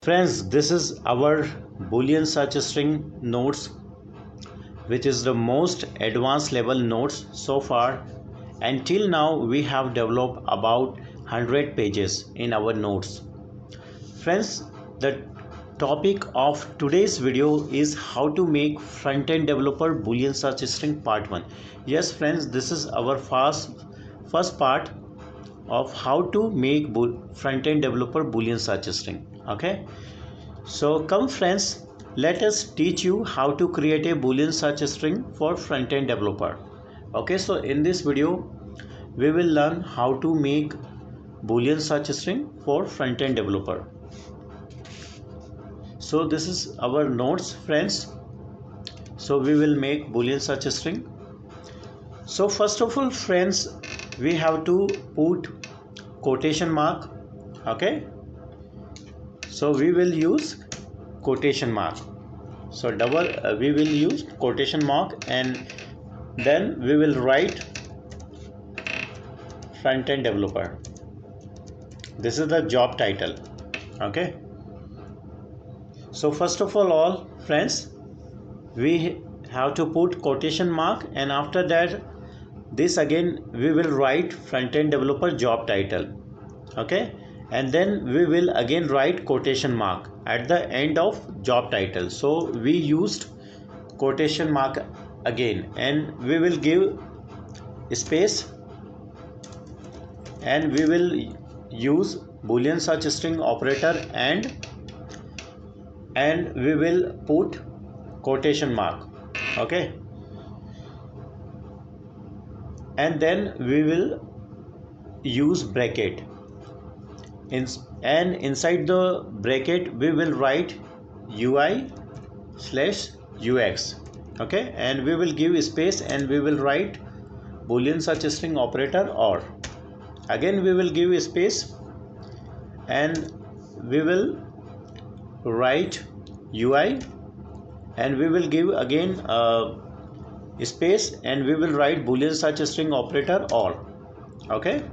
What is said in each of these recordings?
Friends, this is our Boolean search string nodes, which is the most advanced level nodes so far. Until now, we have developed about 100 pages in our nodes. Friends, the topic of today's video is how to make front-end developer Boolean search string part 1. Yes, friends, this is our first part of how to make front-end developer Boolean search string. Okay, so come friends, let us teach you how to create a Boolean search string for front-end developer. Okay, so in this video we will learn how to make Boolean search string for front-end developer. So this is our nodes, friends. So we will make Boolean search string. So first of all, friends, we have to put quotation mark. Okay, so we will use quotation mark. So we will use quotation mark, and then we will write front-end developer. This is the job title. Okay, so first of all friends, we have to put quotation mark, and after that this again we will write front-end developer job title. Okay, and then we will again write quotation mark at the end of job title. So we used quotation mark again, and we will give space, and we will use Boolean search string operator, and we will put quotation mark. Okay, and then we will use bracket, and inside the bracket we will write UI/UX. Okay, and we will give space, and we will write Boolean search string operator or. Again we will give space, and we will write UI, and we will give again space, and we will write Boolean search string operator or. Okay,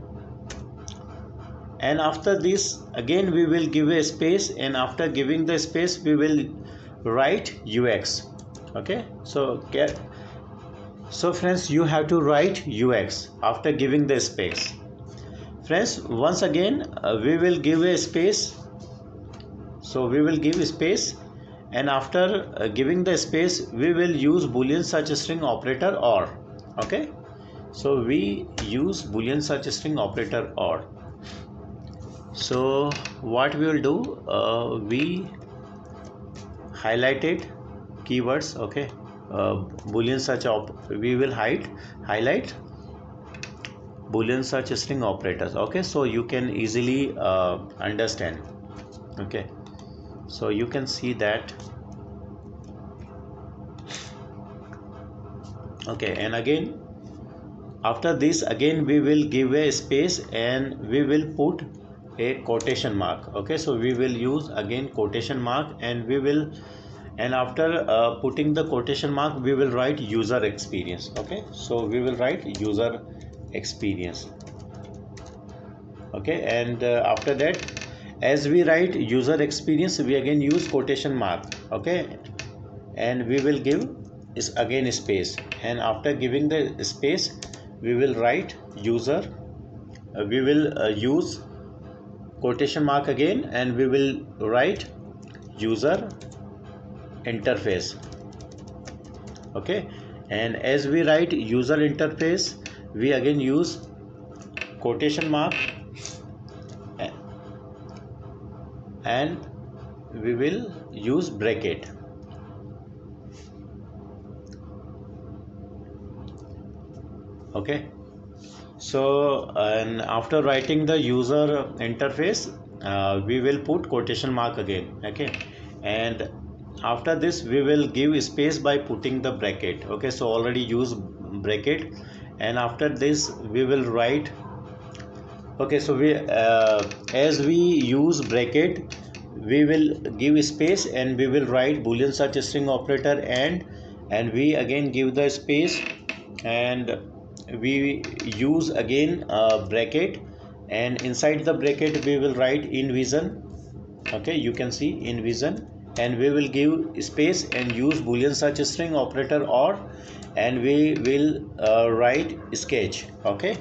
and after this again we will give a space, and after giving the space we will write UX. Okay, so friends, you have to write UX after giving the space. Friends, once again we will give a space. So we will give space, and after giving the space we will use Boolean search string operator or. Okay, so we use Boolean search string operator or. So what we will do, we highlighted keywords. Okay, Boolean search we will highlight Boolean search string operators. Okay, so you can easily understand. Okay, so you can see that. Okay, and again after this again we will give a space, and we will put a quotation mark. Okay, so we will use again quotation mark, and we will, and after putting the quotation mark we will write user experience. Okay, so we will write user experience. Okay, and after that, as we write user experience, we again use quotation mark. Okay, and we will give is again space, and after giving the space we will write user. We will use quotation mark again, and we will write user interface. Okay, and as we write user interface we again use quotation mark, and we will use bracket. Okay, so and after writing the user interface we will put quotation mark again. Okay, and after this we will give space by putting the bracket. Okay, so already use bracket, and after this we will write. Okay, so we as we use bracket we will give space, and we will write Boolean search string operator, and we again give the space, and we use again bracket, and inside the bracket we will write InVision Okay, you can see in vision, and we will give space and use Boolean search string operator or, and we will write sketch. Okay,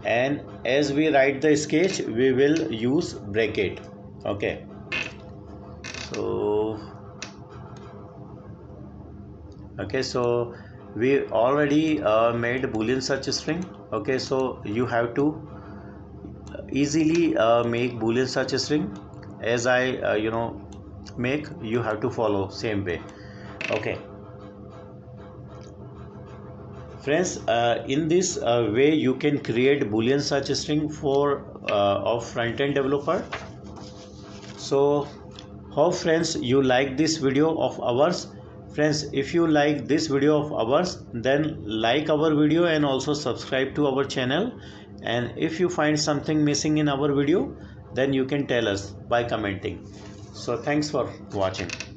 and as we write the sketch we will use bracket. Okay, so we already made Boolean search string. Okay, so you have to easily make Boolean search string as I make. You have to follow same way. Okay friends, in this way you can create Boolean search string for of front-end developer. So hope friends you like this video of ours. Friends, if you like this video of ours, then like our video and also subscribe to our channel. And if you find something missing in our video, then you can tell us by commenting. So thanks for watching.